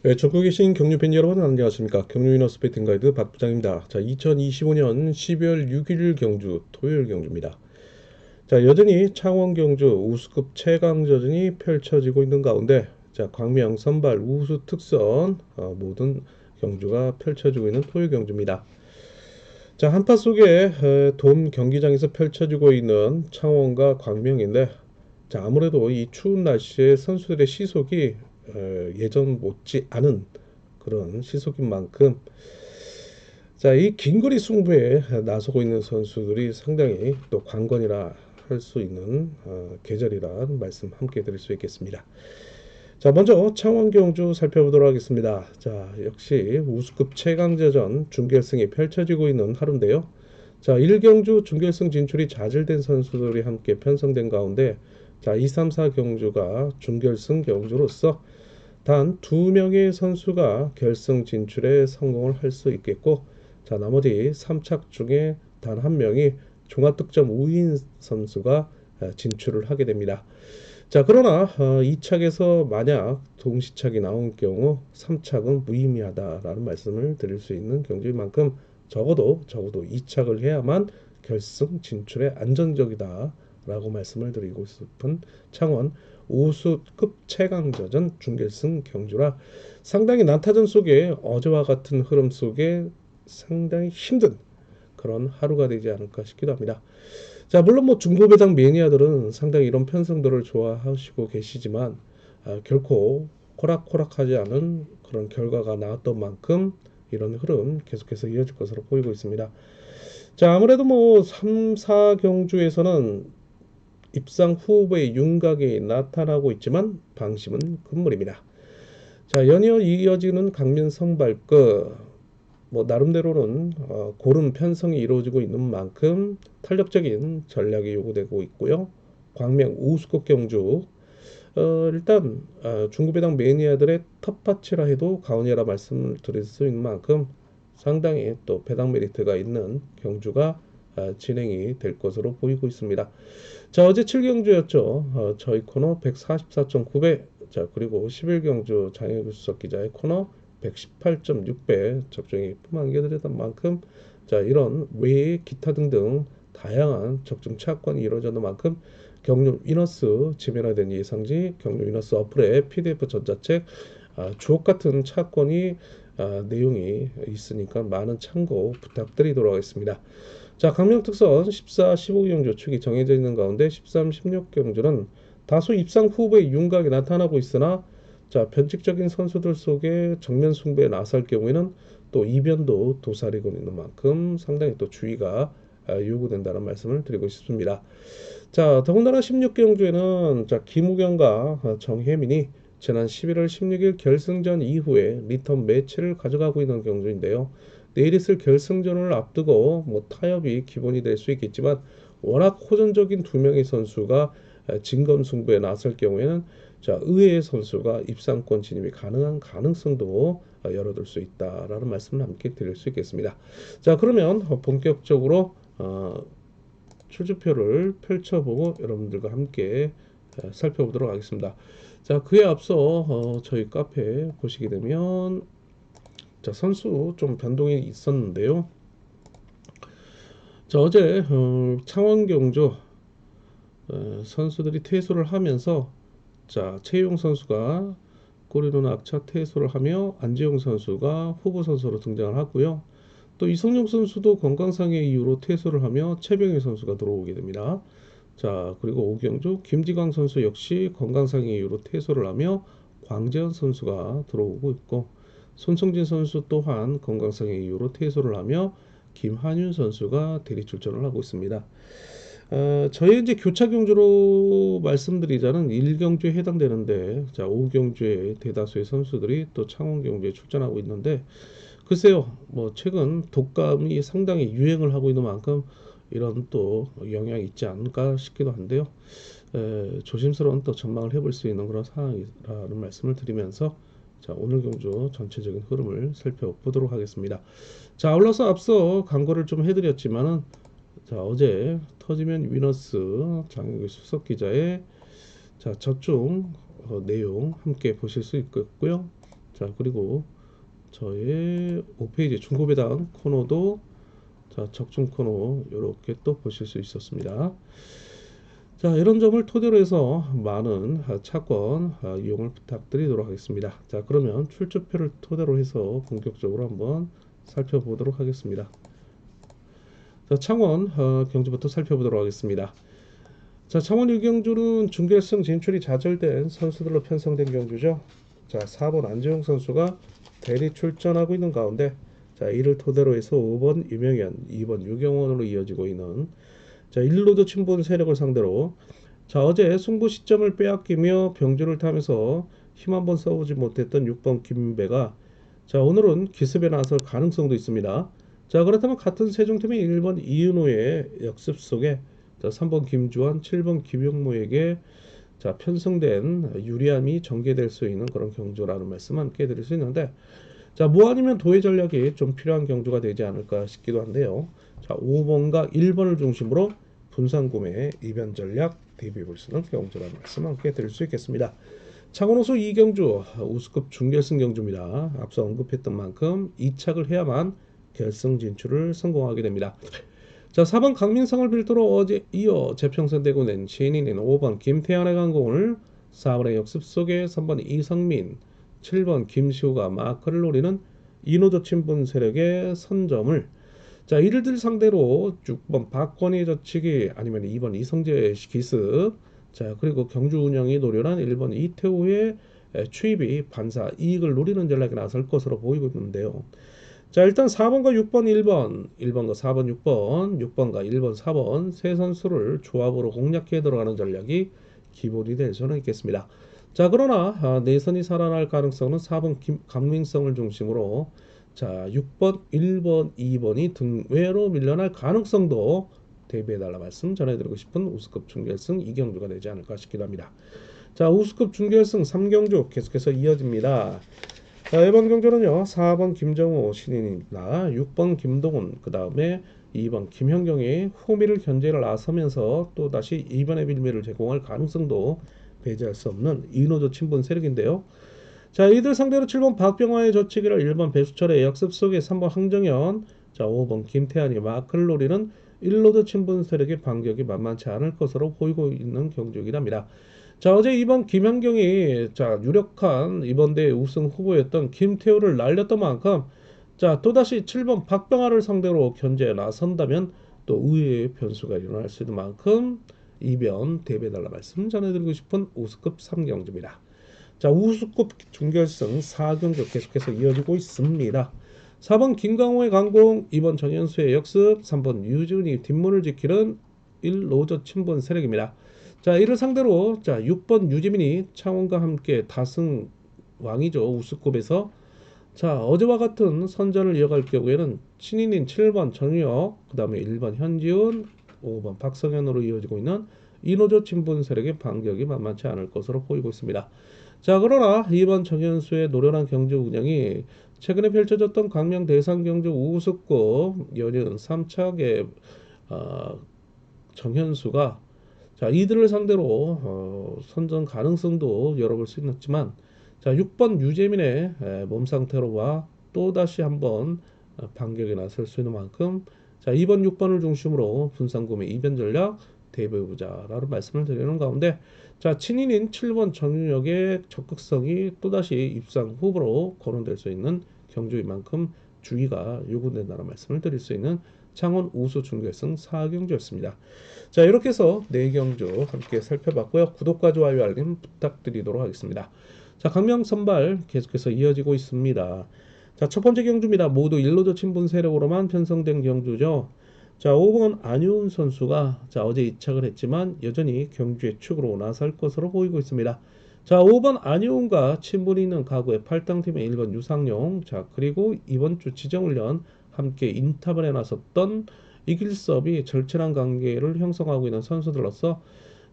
네, 전국에 계신 경유 팬 여러분 안녕하십니까. 경유 이너스 배팅 가이드 박 부장입니다. 자, 2025년 12월 6일 경주 토요일 경주입니다. 자, 여전히 창원 경주 우수급 최강저전이 펼쳐지고 있는 가운데 자, 광명 선발 우수 특선 모든 경주가 펼쳐지고 있는 토요일 경주입니다. 자, 한파 속에 돔 경기장에서 펼쳐지고 있는 창원과 광명인데 자, 아무래도 이 추운 날씨에 선수들의 시속이 예전 못지 않은 그런 시속인 만큼 자, 이 긴거리 승부에 나서고 있는 선수들이 상당히 또 관건이라 할 수 있는 계절이란 말씀 함께 드릴 수 있겠습니다. 자, 먼저 창원 경주 살펴보도록 하겠습니다. 자, 역시 우수급 최강자전 준결승이 펼쳐지고 있는 하루인데요. 자, 1경주 준결승 진출이 좌절된 선수들이 함께 편성된 가운데 자, 2, 3, 4 경주가 준결승 경주로서 단 2명의 선수가 결승 진출에 성공을 할 수 있겠고 자, 나머지 3착 중에 단 1명이 종합득점 5인 선수가 진출을 하게 됩니다. 자, 그러나 2착에서 만약 동시착이 나온 경우 3착은 무의미하다라는 말씀을 드릴 수 있는 경주인 만큼 적어도 2착을 해야만 결승 진출에 안전적이다라고 말씀을 드리고 싶은 창원 우수급 최강자전 준결승 경주라 상당히 난타전 속에 어제와 같은 흐름 속에 상당히 힘든 그런 하루가 되지 않을까 싶기도 합니다. 자, 물론 뭐 중고배당 매니아들은 상당히 이런 편성들을 좋아하시고 계시지만 결코 호락호락하지 않은 그런 결과가 나왔던 만큼 이런 흐름 계속해서 이어질 것으로 보이고 있습니다. 자, 아무래도 뭐 3, 4경주에서는 입상 후보의 윤곽이 나타나고 있지만 방심은 금물입니다. 자, 연이어 이어지는 강민 선발급 뭐 나름대로는 고른 편성이 이루어지고 있는 만큼 탄력적인 전략이 요구되고 있고요. 광명 우수국 경주 일단 중구배당 매니아들의 텃밭이라 해도 과언이라 말씀을 드릴 수 있는 만큼 상당히 또 배당 메리트가 있는 경주가 진행이 될 것으로 보이고 있습니다. 자, 어제 7경주였죠. 저희 코너 144.9배. 자, 그리고 11경주 장혜규 수석 기자의 코너 118.6배 적중이 품안겨드렸던 만큼 자, 이런 외에 기타 등등 다양한 적중 차권이 이루어졌는 만큼 경륜 위너스 지면화된 예상지 경륜 위너스 어플의 PDF 전자책 주옥 같은 차권이 내용이 있으니까 많은 참고 부탁드리도록 하겠습니다. 자, 강명특선 14, 15경주 축이 정해져 있는 가운데 13, 16경주는 다수 입상 후보의 윤곽이 나타나고 있으나 자, 변칙적인 선수들 속에 정면 승부에 나설 경우에는 또 이변도 도사리고 있는 만큼 상당히 또 주의가 요구된다는 말씀을 드리고 싶습니다. 자, 더군다나 16경주에는 자, 김우경과 정혜민이 지난 11월 16일 결승전 이후에 리턴 매치를 가져가고 있는 경주인데요. 내일 있을 결승전을 앞두고 뭐 타협이 기본이 될 수 있겠지만 워낙 호전적인 두 명의 선수가 진검승부에 나설 경우에는 자, 의외의 선수가 입상권 진입이 가능한 가능성도 열어둘 수 있다라는 말씀을 함께 드릴 수 있겠습니다. 자, 그러면 본격적으로 출주표를 펼쳐보고 여러분들과 함께 살펴보도록 하겠습니다. 자, 그에 앞서 저희 카페 보시게 되면 자, 선수 좀 변동이 있었는데요. 자, 어제 창원 경주 선수들이 퇴소를 하면서 자, 최용 선수가 꼬리로는 악차 퇴소를 하며 안지용 선수가 후보 선수로 등장을 하고요. 또 이성용 선수도 건강상의 이유로 퇴소를 하며 최병희 선수가 들어오게 됩니다. 자, 그리고 오경주, 김지광 선수 역시 건강상의 이유로 퇴소를 하며 광재현 선수가 들어오고 있고 손성진 선수 또한 건강상의 이유로 퇴소를 하며 김한윤 선수가 대리 출전을 하고 있습니다. 저희 이제 교차 경주로 말씀드리자는 1경주에 해당되는데 자, 5경주에 대다수의 선수들이 또 창원 경주에 출전하고 있는데 글쎄요, 뭐 최근 독감이 상당히 유행을 하고 있는 만큼 이런 또 영향이 있지 않을까 싶기도 한데요. 조심스러운 또 전망을 해볼 수 있는 그런 상황이라는 말씀을 드리면서 자, 오늘 경주 전체적인 흐름을 살펴보도록 하겠습니다. 자, 아울러서 앞서 광고를 좀 해드렸지만은 자, 어제 터지면 위너스 장혁규 수석 기자의 자, 저쪽 내용 함께 보실 수 있겠고요. 자, 그리고 저의 5페이지 중고배당 코너도 자, 적중 코너 이렇게 또 보실 수 있었습니다. 자, 이런 점을 토대로 해서 많은 차권 이용을 부탁드리도록 하겠습니다. 자, 그러면 출처표를 토대로 해서 본격적으로 한번 살펴보도록 하겠습니다. 자, 창원 경주부터 살펴보도록 하겠습니다. 자, 창원 1경주는 준결승 진출이 좌절된 선수들로 편성된 경주죠. 자, 4번 안재홍 선수가 대리 출전하고 있는 가운데 자, 이를 토대로 해서 5번 유명현, 2번 유경원으로 이어지고 있는 자, 1로드 친분 세력을 상대로 자, 어제 승부 시점을 빼앗기며 병주를 타면서 힘 한번 써보지 못했던 6번 김배가 자, 오늘은 기습에 나설 가능성도 있습니다. 자, 그렇다면 같은 세종팀의 1번 이은호의 역습 속에 자, 3번 김주환, 7번 김용무에게 자, 편성된 유리함이 전개될 수 있는 그런 경주라는 말씀 함께 드릴 수 있는데 자, 뭐 아니면 도의 전략이 좀 필요한 경주가 되지 않을까 싶기도 한데요. 자, 5번과 1번을 중심으로 분산 구매 이변 전략 대비해 볼 수 있는 경주라는 말씀 함께 드릴 수 있겠습니다. 창원호수 2경주 우수급 준결승 경주입니다. 앞서 언급했던 만큼 2착을 해야만 결승 진출을 성공하게 됩니다. 자, 4번 강민성을 필두로 어제 이어 재평선되고 낸 신인인 5번 김태환의 강공을 4번의 역습 속에 3번 이성민, 7번 김시우가 마크를 노리는 이노조 친분 세력의 선점을 자, 이들들 상대로 6번 박건희 젖히기 아니면 2번 이성재 기습 자, 그리고 경주 운영이 노련한 1번 이태우의 추입이 반사 이익을 노리는 전략에 나설 것으로 보이고 있는데요. 자, 일단 4번과 6번, 1번과 4번, 6번과 1번, 4번 세 선수를 조합으로 공략해 들어가는 전략이 기본이 될 수는 있겠습니다. 자, 그러나 내선이 살아날 가능성은 4번 강민성을 중심으로 자, 6번, 1번, 2번이 등외로 밀려날 가능성도 대비해달라 말씀 전해드리고 싶은 우수급 준결승 2경주가 되지 않을까 싶기도 합니다. 자, 우수급 준결승 3경주 계속해서 이어집니다. 자, 이번 경주는요 4번 김정우 신인입니다. 6번 김동훈 그 다음에 2번 김현경이 후미를 견제를 나서면서 또다시 2번의 빌미를 제공할 가능성도 배제할 수 없는 이노조 친분 세력인데요. 자, 이들 상대로 7번 박병화의 젖히기를 1번 배수철의 역습 속에 3번 황정현 자, 5번 김태환이 마크를 노리는 1로드 친분 세력의 반격이 만만치 않을 것으로 보이고 있는 경주이긴 합니다. 자, 어제 2번 김현경이 자, 유력한 이번 대회 우승 후보였던 김태우를 날렸던 만큼 자, 또다시 7번 박병하를 상대로 견제에 나선다면 또 의외의 변수가 일어날 수 있는 만큼 이변 대비해달라 말씀 전해드리고 싶은 우수급 3경주입니다. 자, 우수급 준결승 4경주 계속해서 이어지고 있습니다. 4번 김강호의 강공, 2번 정현수의 역습, 3번 유준이 뒷문을 지키는 1로저 친분 세력입니다. 자, 이를 상대로 자 6번 유지민이 창원과 함께 다승 왕이죠. 우수급에서 자, 어제와 같은 선전을 이어갈 경우에는 신인인 7번 전유혁, 그 다음에 1번 현지훈, 5번 박성현으로 이어지고 있는 이노조 친분 세력의 반격이 만만치 않을 것으로 보이고 있습니다. 자, 그러나 2번 정현수의 노련한 경주 운영이 최근에 펼쳐졌던 강명 대상 경주 우수급 연연 3착의 정현수가 자, 이들을 상대로 선전 가능성도 열어볼 수 있지만 자, 6번 유재민의 몸 상태로와 또다시 한번 반격에 나설 수 있는 만큼 자, 2번 6번을 중심으로 분산구매 이변 전략 대비해보자라는 말씀을 드리는 가운데 자, 친인인 7번 정윤혁의 적극성이 또다시 입상 후보로 거론될 수 있는 경주인 만큼 주의가 요구된다는 말씀을 드릴 수 있는 창원 우수 준결승 4경주였습니다. 자, 이렇게 해서 4경주 함께 살펴봤고요. 구독과 좋아요 알림 부탁드리도록 하겠습니다. 자, 강명 선발 계속해서 이어지고 있습니다. 자, 첫 번째 경주입니다. 모두 1로드 친분 세력으로만 편성된 경주죠. 자, 5번 안효은 선수가 자, 어제 이착을 했지만 여전히 경주의 축으로 나설 것으로 보이고 있습니다. 자, 5번 안효은과 친분이 있는 가구의 8당팀의 1번 유상용 자, 그리고 이번 주 지정훈련 함께 인탑을 나섰던 이길섭이 절친한 관계를 형성하고 있는 선수들로서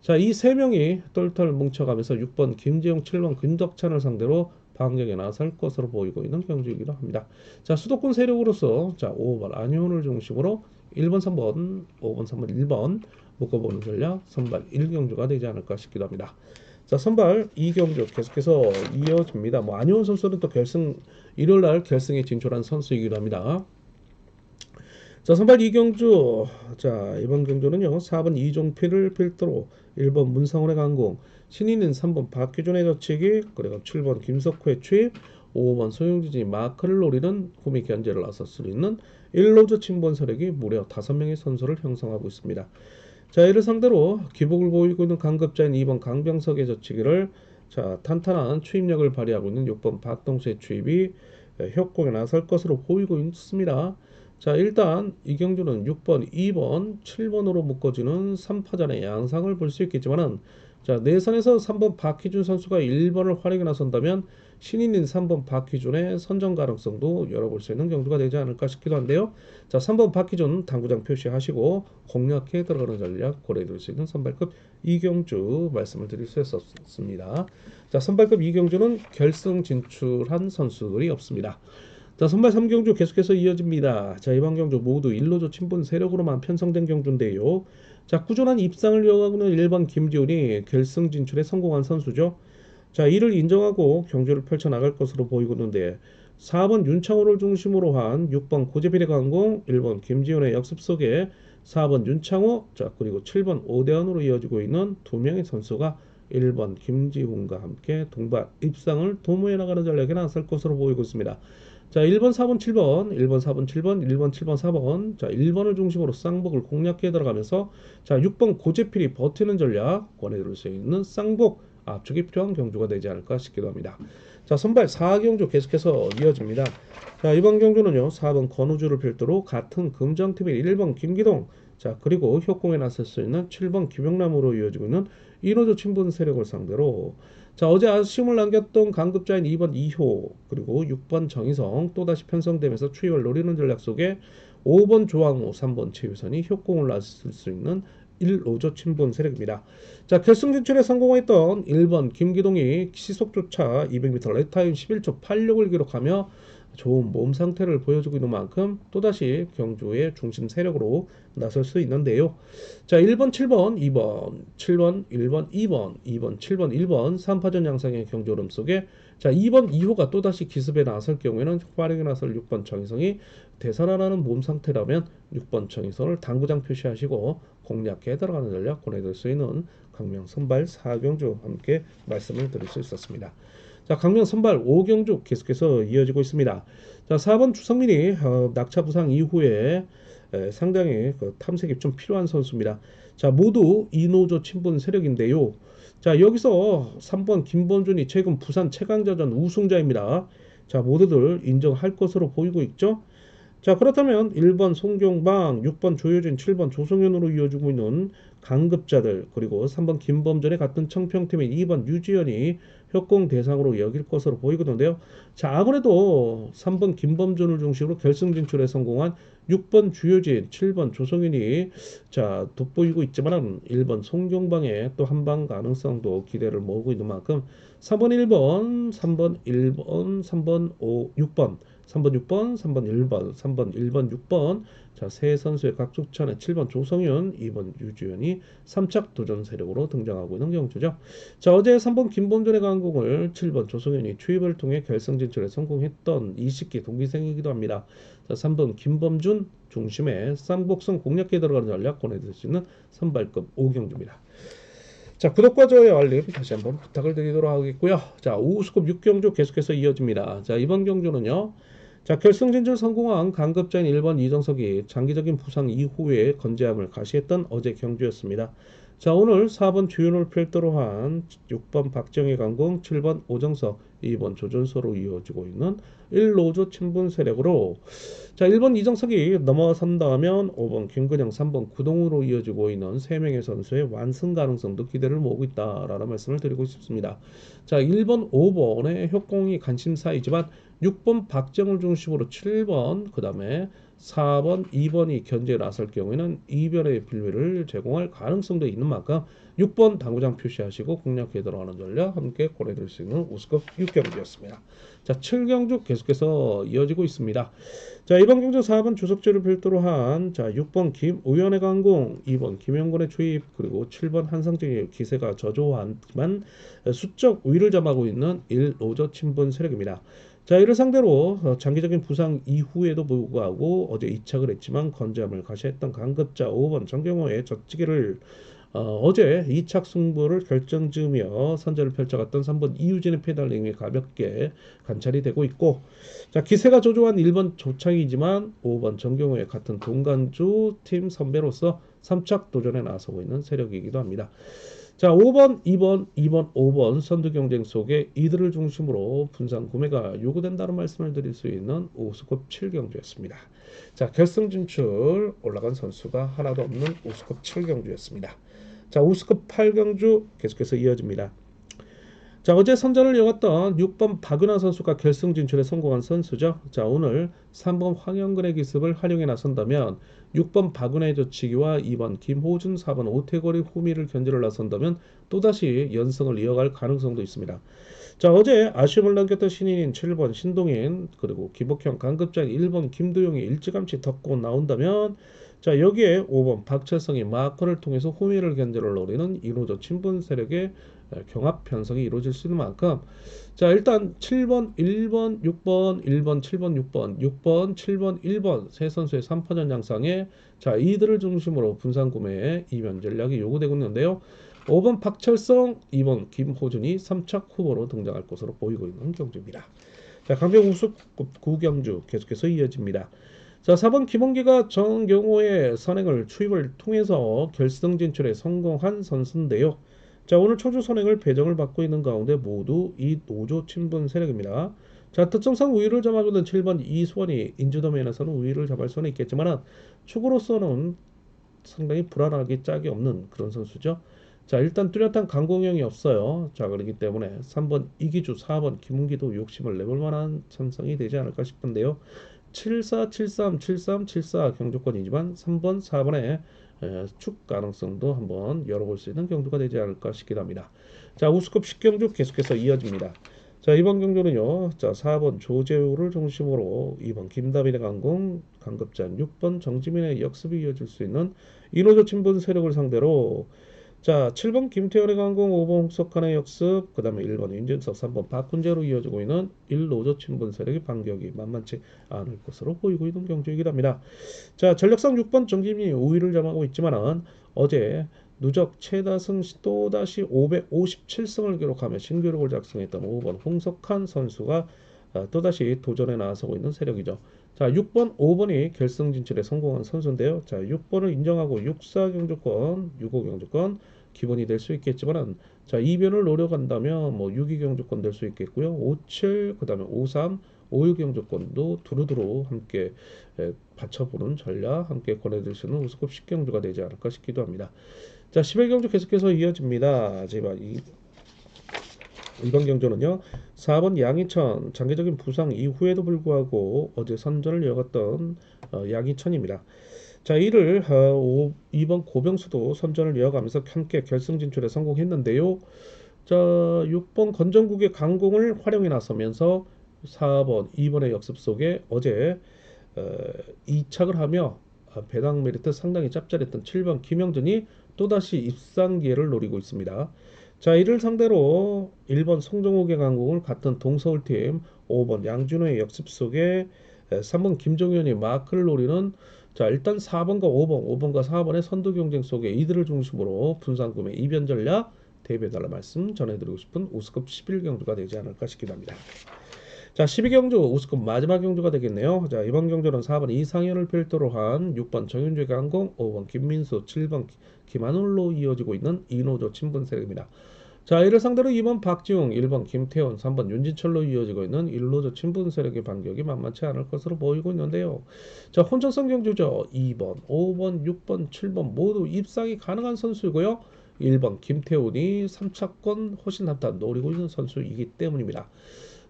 자, 이 세 명이 똘똘 뭉쳐가면서 6번 김재용, 7번 김덕찬을 상대로 반격에 나설 것으로 보이고 있는 경주이기도 합니다. 자, 수도권 세력으로서 자, 5번 안효은을 중심으로 1번, 3번, 5번, 3번, 1번 묶어보는 전략 선발 1경주가 되지 않을까 싶기도 합니다. 자, 선발 이경주 계속해서 이어집니다. 뭐 안효은 선수는 또 결승 일요일 날 결승에 진출한 선수이기도 합니다. 자, 선발 이경주. 자, 이번 경주는요. 4번 이종필을 필두로 1번 문상훈의 강공, 신인은 3번 박규준의 저치기, 그리고 7번 김석호의 취입, 5번 소용진이 마크를 노리는 구미 견제를 나설 수 있는 1로즈 친본 세력이 무려 5명의 선수를 형성하고 있습니다. 자, 이를 상대로 기복을 보이고 있는 강급자인 2번 강병석의 저치기를 자, 탄탄한 추입력을 발휘하고 있는 6번 박동수의 추입이 협공에 나설 것으로 보이고 있습니다. 자, 일단 이경주는 6번, 2번, 7번으로 묶어지는 3파전의 양상을 볼 수 있겠지만은 자, 내선에서 3번 박희준 선수가 1번을 활용해 나선다면 신인인 3번 박희준의 선정 가능성도 열어볼 수 있는 경주가 되지 않을까 싶기도 한데요. 자, 3번 박희준 당구장 표시하시고 공략해 들어가는 전략 고려해 둘 수 있는 선발급 이경주 말씀을 드릴 수 있었습니다. 자, 선발급 이경주는 결승 진출한 선수들이 없습니다. 자, 선발 3경주 계속해서 이어집니다. 자, 이번 경주 모두 1로조 친분 세력으로만 편성된 경주인데요. 자, 꾸준한 입상을 이어가고는 1번 김지훈이 결승 진출에 성공한 선수죠. 자, 이를 인정하고 경주를 펼쳐나갈 것으로 보이고 있는데 4번 윤창호를 중심으로 한 6번 고재필의 강공, 1번 김지훈의 역습 속에 4번 윤창호, 자, 그리고 7번 오대환으로 이어지고 있는 두 명의 선수가 1번 김지훈과 함께 동반 입상을 도모해 나가는 전략에 나설 것으로 보이고 있습니다. 자, 1번, 4번, 7번, 1번, 4번, 7번, 1번, 7번, 4번. 자, 1번을 중심으로 쌍복을 공략해 들어가면서 자, 6번 고재필이 버티는 전략 권해드릴 수 있는 쌍복 압축이 필요한 경주가 되지 않을까 싶기도 합니다. 자, 선발 4경주 계속해서 이어집니다. 자, 이번 경주는요. 4번 건우주를 필두로 같은 금정팀인 1번 김기동, 자, 그리고 협공에 나설 수 있는 7번 김영남으로 이어지고 있는 1호조 친분 세력을 상대로 자, 어제 아쉬움을 남겼던 강급자인 2번 이효, 그리고 6번 정희성 또다시 편성되면서 추이를 노리는 전략 속에 5번 조항우, 3번 최유선이 협공을 나설 수 있는 1로조 친분 세력입니다. 자, 결승 진출에 성공했던 1번 김기동이 시속조차 200m 랩타임 11초 86을 기록하며 좋은 몸 상태를 보여주고 있는 만큼 또다시 경주의 중심 세력으로 나설 수 있는데요. 자, 1번, 7번, 2번, 7번, 1번, 2번, 2번, 7번, 1번 3파전 양상의 경주 흐름 속에 자, 2번, 2호가 또다시 기습에 나설 경우에는 활용에 나설 6번 정희성이 대선하라는 몸 상태라면 6번 정희성을 당구장 표시하시고 공략해 들어가는 전략 권해드릴 수 있는 강명 선발 4경주 함께 말씀을 드릴 수 있었습니다. 자, 강명 선발 5경주 계속해서 이어지고 있습니다. 자, 4번 주성민이 낙차 부상 이후에 상당히 탐색이 좀 필요한 선수입니다. 자, 모두 이노조 친분 세력인데요. 자, 여기서 3번 김범준이 최근 부산 최강자전 우승자입니다. 자, 모두들 인정할 것으로 보이고 있죠. 자, 그렇다면 1번 송경방, 6번 조효진, 7번 조성현으로 이어지고 있는 강급자들, 그리고 3번 김범전의 같은 청평팀인 2번 유지현이 협공 대상으로 여길 것으로 보이거든요. 자, 아무래도 3번 김범전을 중심으로 결승 진출에 성공한 6번 주효진, 7번 조성현이 자, 돋보이고 있지만 1번 송경방의 또 한방 가능성도 기대를 모으고 있는 만큼 3번 1번, 3번 1번, 3번 5, 6번 3번 6번, 3번 1번, 3번 1번 6번 자, 세 선수의 각축찬에 7번 조성현, 2번 유지현이 3착 도전 세력으로 등장하고 있는 경주죠. 자, 어제 3번 김범준의 강공을 7번 조성현이 추입을 통해 결승 진출에 성공했던 20기 동기생이기도 합니다. 자, 3번 김범준 중심의 쌍복성 공략에 들어가는 전략 권해드릴 수 있는 선발급 5경주입니다. 자, 구독과 좋아요 알림 다시 한번 부탁을 드리도록 하겠고요. 자, 우수급 6경주 계속해서 이어집니다. 자, 이번 경주는요. 자, 결승 진출 성공한 강급자인 1번 이정석이 장기적인 부상 이후에 건재함을 가시했던 어제 경주였습니다. 자, 오늘 4번 주윤을 필두로 한 6번 박정희 강공, 7번 오정석, 2번 조준서로 이어지고 있는 1로조 친분 세력으로 자, 1번 이정석이 넘어선다면 5번 김근영, 3번 구동으로 이어지고 있는 3명의 선수의 완승 가능성도 기대를 모으고 있다라는 말씀을 드리고 싶습니다. 자, 1번, 5번의 협공이 관심사이지만 6번 박정을 중심으로 7번, 그 다음에 4번, 2번이 견제에 나설 경우에는 2변의 빌미를 제공할 가능성도 있는 만큼 6번 당구장 표시하시고 공략에 들어가는 전략 함께 고려드릴 수 있는 우스컵 6경주였습니다. 자, 7경주 계속해서 이어지고 있습니다. 자, 이번 경주 4번 주석재를 필두로 한 자, 6번 김우현의 강공, 2번 김영권의 주입, 그리고 7번 한상진의 기세가 저조하지만 수적 우위를 점하고 있는 1노조 친분 세력입니다. 자, 이를 상대로 장기적인 부상 이후에도 불구하고 어제 이착을 했지만 건재함을 과시했던 강급자 5번 정경호의 젖지기를 어제 2착 승부를 결정지으며 선제를 펼쳐갔던 3번 이유진의 페달링이 가볍게 관찰이 되고 있고, 자, 기세가 조조한 1번 조창이지만 5번 정경호의 같은 동간주 팀 선배로서 3착 도전에 나서고 있는 세력이기도 합니다. 자, 5번, 2번, 5번 선두 경쟁 속에 이들을 중심으로 분산 구매가 요구된다는 말씀을 드릴 수 있는 우스컵 7경주였습니다. 자, 결승 진출 올라간 선수가 하나도 없는 우스컵 7경주였습니다. 자, 우스컵 8경주 계속해서 이어집니다. 자, 어제 선전을 이어갔던 6번 박은하 선수가 결승 진출에 성공한 선수죠. 자, 오늘 3번 황영근의 기습을 활용해 나선다면 6번 박은하의 젖히기와 2번 김호준, 4번 오태거리 후미를 견제를 나선다면 또다시 연승을 이어갈 가능성도 있습니다. 자, 어제 아쉬움을 남겼던 신인인 7번 신동인, 그리고 기복형 강급자인 1번 김도영이 일찌감치 덮고 나온다면, 자, 여기에 5번 박철성이 마커를 통해서 후미를 견제를 노리는 이노조 친분 세력의 경합 편성이 이루어질 수 있는 만큼, 자, 일단 7번, 1번, 6번, 1번, 7번, 6번, 6번, 7번, 1번 세 선수의 3파전 양상에, 자, 이들을 중심으로 분산 구매에 이변 전략이 요구되고 있는데요. 5번 박철성, 2번 김호준이 3착 후보로 등장할 것으로 보이고 있는 경주입니다. 자, 강병 우수급 9경주 계속해서 이어집니다. 자, 4번 김원기가 정경호의 선행을 추입을 통해서 결승 진출에 성공한 선수인데요. 자, 오늘 초주 선행을 배정을 받고 있는 가운데 모두 이 노조 친분 세력입니다. 자, 특성상 우위를 점하고 있는 7번 이수원이 인주도면에서는 우위를 점할 수는 있겠지만 축으로서는 상당히 불안하기 짝이 없는 그런 선수죠. 자, 일단 뚜렷한 강공형이 없어요. 자, 그렇기 때문에 3번 이기주, 4번 김은기도 욕심을 내볼 만한 선성이 되지 않을까 싶은데요. 74, 73, 73, 74 경주권이지만 3번, 4번의 축 가능성도 한번 열어볼 수 있는 경주가 되지 않을까 싶기도 합니다. 자, 우스컵 10경주 계속해서 이어집니다. 자, 이번 경주는요. 자, 4번 조재우를 중심으로 2번 김다빈의 강공, 강급장 6번 정지민의 역습이 이어질 수 있는 이노조 친분 세력을 상대로, 자, 7번 김태현의 강공, 5번 홍석환의 역습, 그 다음에 1번 윤진석, 3번 박훈재로 이어지고 있는 1노조 친분 세력의 반격이 만만치 않을 것으로 보이고 있는 경주이기도 합니다. 자, 전력상 6번 정지민이 우위를 점하고 있지만은 어제 누적 최다승 또다시 557승을 기록하며 신기록을 작성했던 5번 홍석환 선수가 또다시 도전에 나서고 있는 세력이죠. 자, 6번, 5번이 결승 진출에 성공한 선수인데요. 자, 6번을 인정하고 64 경주권, 65 경주권 기본이 될 수 있겠지만, 자, 2변을 노려간다면 뭐 62 경주권 될 수 있겠고요. 57, 그다음에 53, 56 경주권도 두루두루 함께 받쳐보는 전략 함께 권해드릴 수 있는 우스컵 10경주가 되지 않을까 싶기도 합니다. 자, 11경주 계속해서 이어집니다. 이번 경주는요. 4번 양희천 장기적인 부상 이후에도 불구하고 어제 선전을 이어갔던 양희천입니다. 자, 이를 2번 고병수도 선전을 이어가면서 함께 결승 진출에 성공했는데요. 자, 6번 건정국의 강공을 활용해 나서면서 4번, 2번의 역습 속에 어제 이착을 하며 배당 메리트 상당히 짭짤했던 7번 김영준이 또다시 입상 기회를 노리고 있습니다. 자, 이를 상대로 1번 송정욱의 강공을 같은 동서울팀, 5번 양준호의 역습 속에 3번 김종현이 마크를 노리는, 자, 일단 4번과 5번, 5번과 4번의 선두 경쟁 속에 이들을 중심으로 분산 구매 이변 전략 대비해달라 말씀 전해드리고 싶은 우스컵 11경주가 되지 않을까 싶기도 합니다. 자, 12경주 우스컵 마지막 경주가 되겠네요. 자, 이번 경주는 4번 이상현을 필두로 한 6번 정윤주의 강공, 5번 김민수, 7번 김한울로 이어지고 있는 이노조 친분 세력입니다. 자, 이를 상대로 2번 박지웅, 1번 김태원, 3번 윤진철로 이어지고 있는 1노조 친분 세력의 반격이 만만치 않을 것으로 보이고 있는데요. 자, 혼전성 경주죠. 2번, 5번, 6번, 7번 모두 입상이 가능한 선수이고요. 1번 김태훈이 3차권 훨씬 한타 노리고 있는 선수이기 때문입니다.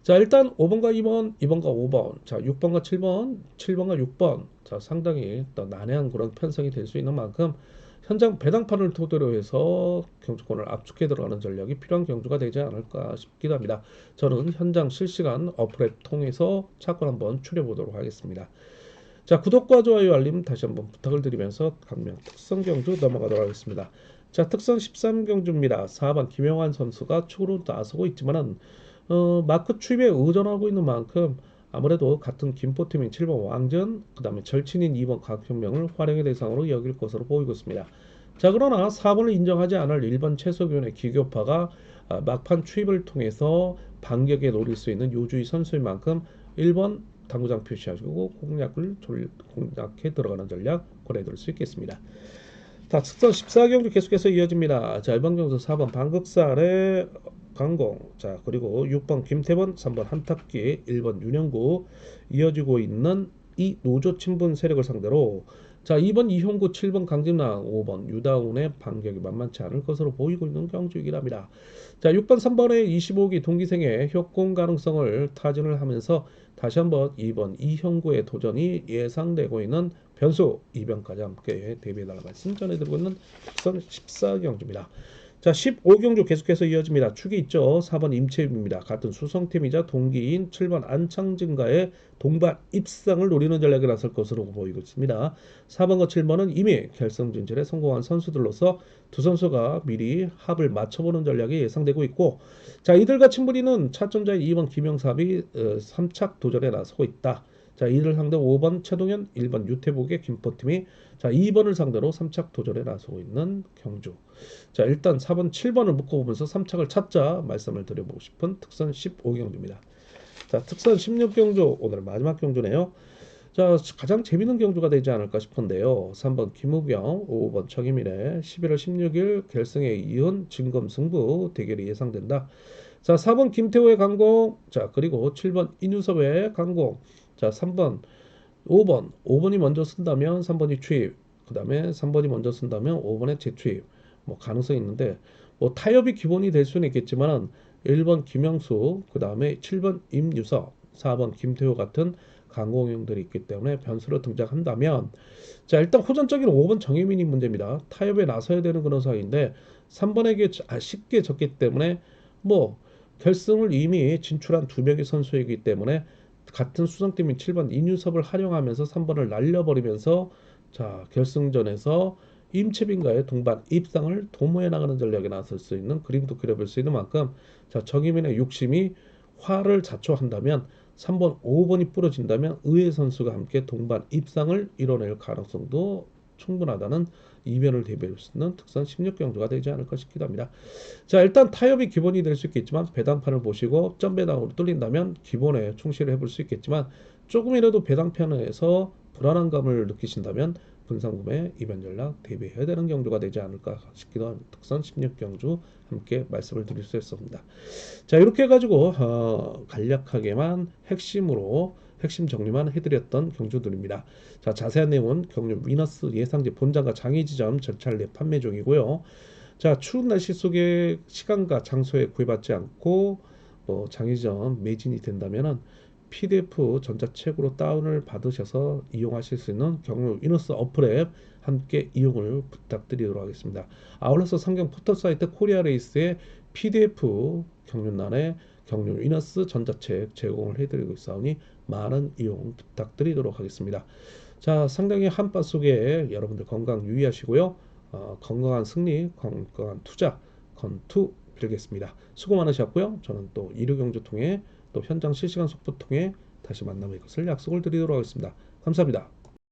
자, 일단 5번과 2번, 2번과 5번, 자, 6번과 7번, 7번과 6번, 자, 상당히 또 난해한 그런 편성이 될 수 있는 만큼 현장 배당판을 토대로 해서 경주권을 압축해 들어가는 전략이 필요한 경주가 되지 않을까 싶기도 합니다. 저는 현장 실시간 어플앱 통해서 차권 한번 추려보도록 하겠습니다. 자, 구독과 좋아요, 알림 다시 한번 부탁을 드리면서 강명 특선 경주 넘어가도록 하겠습니다. 자, 특선 13경주입니다. 4번 김영환 선수가 축으로 나서고 있지만은 마크 추입에 의존하고 있는 만큼 아무래도 같은 김포팀인 7번 왕전, 그 다음에 절친인 2번 각현명을 활용의 대상으로 여길 것으로 보이고 있습니다. 자, 그러나 4번을 인정하지 않을 1번 최석윤의 기교파가 막판 추입을 통해서 반격에 노릴 수 있는 요주의 선수인 만큼 1번 당구장 표시하시고 공략해 들어가는 전략 고려해 둘 수 있겠습니다. 자, 특선 14경주 계속해서 이어집니다. 자, 1번 경주 4번 방극살의 강공, 자, 그리고 6번 김태번, 3번 한탁기, 1번 윤영구 이어지고 있는 이 노조 친분 세력을 상대로 자, 2번 이형구, 7번 강진랑, 5번 유다운의 반격이 만만치 않을 것으로 보이고 있는 경주이긴 합니다. 자, 6번 3번의 25기 동기생의 협공 가능성을 타진을 하면서 다시 한번 2번 이형구의 도전이 예상되고 있는 변수 2변까지 함께 대비해달라 말씀 전해드리고 있는 특선 14경주입니다. 자, 15경주 계속해서 이어집니다. 축이 있죠. 4번 임채입니다. 같은 수성팀이자 동기인 7번 안창진과의 동반 입상을 노리는 전략에 나설 것으로 보이고 있습니다. 4번과 7번은 이미 결승 진출에 성공한 선수들로서 두 선수가 미리 합을 맞춰보는 전략이 예상되고 있고, 자, 이들과 친분이는 차점자인 2번 김영삼이 3착 도전에 나서고 있다. 자, 이를 상대로 5번 최동현, 1번 유태복의 김포팀이 자, 2번을 상대로 3착 도전에 나서고 있는 경주. 자, 일단 4번, 7번을 묶어보면서 3착을 찾자 말씀을 드려보고 싶은 특선 15경주입니다. 자, 특선 16경주 오늘 마지막 경주네요. 자, 가장 재밌는 경주가 되지 않을까 싶은데요. 3번 김우경, 5번 정희민의 11월 16일 결승에 이은 진검승부 대결이 예상된다. 자, 4번 김태호의 강공, 자, 그리고 7번 이누섭의 강공, 자, 3번 5번이 먼저 쓴다면 3번이 추입, 그 다음에 3번이 먼저 쓴다면 5번의 재추입, 뭐 가능성이 있는데 뭐 타협이 기본이 될 수는 있겠지만 1번 김영수, 그 다음에 7번 임유석, 4번 김태호 같은 강공형들이 있기 때문에 변수로 등장한다면 자, 일단 호전적인 5번 정혜민이 문제입니다. 타협에 나서야 되는 그런 상황인데 3번에게 쉽게 졌기 때문에 뭐 결승을 이미 진출한 두 명의 선수이기 때문에 같은 수성팀인 7번 이뉴섭을 활용하면서 3번을 날려버리면서 자, 결승전에서 임채빈과의 동반 입상을 도모해 나가는 전략에 나설 수 있는 그림도 그려볼 수 있는 만큼 자, 정희민의 욕심이 화를 자초한다면 3번, 5번이 부러진다면 의회 선수가 함께 동반 입상을 이뤄낼 가능성도 충분하다는 이변을 대비할 수 있는 특선 16경주가 되지 않을까 싶기도 합니다. 자, 일단 타협이 기본이 될 수 있겠지만 배당판을 보시고 점배당으로 뚫린다면 기본에 충실을 해볼 수 있겠지만 조금이라도 배당편에서 불안한 감을 느끼신다면 분산구매 이변 전략 대비해야 되는 경주가 되지 않을까 싶기도 합니다. 특선 16경주 함께 말씀을 드릴 수 있습니다. 자, 이렇게 해가지고 간략하게만 핵심 정리만 해드렸던 경주들입니다. 자, 자세한 내용은 경주 위너스 예상제 본장과 장애 지점 절차를 내 판매 중이고요. 자, 추운 날씨 속에 시간과 장소에 구애받지 않고 장애지점 매진이 된다면은 PDF 전자책으로 다운을 받으셔서 이용하실 수 있는 경유 위너스 어플앱 함께 이용을 부탁드리도록 하겠습니다. 아울러서 상경 포털사이트 코리아레이스의 PDF 경륜란에 경륜 위너스 전자책 제공을 해드리고 있사오니 많은 이용 부탁드리도록 하겠습니다. 자, 상당히 한파 속에 여러분들 건강 유의하시고요. 건강한 승리, 건강한 투자, 건투 빌겠습니다. 수고 많으셨고요. 저는 또 이류경주 통해 또 현장 실시간 속보 통해 다시 만남의 것을 약속을 드리도록 하겠습니다. 감사합니다.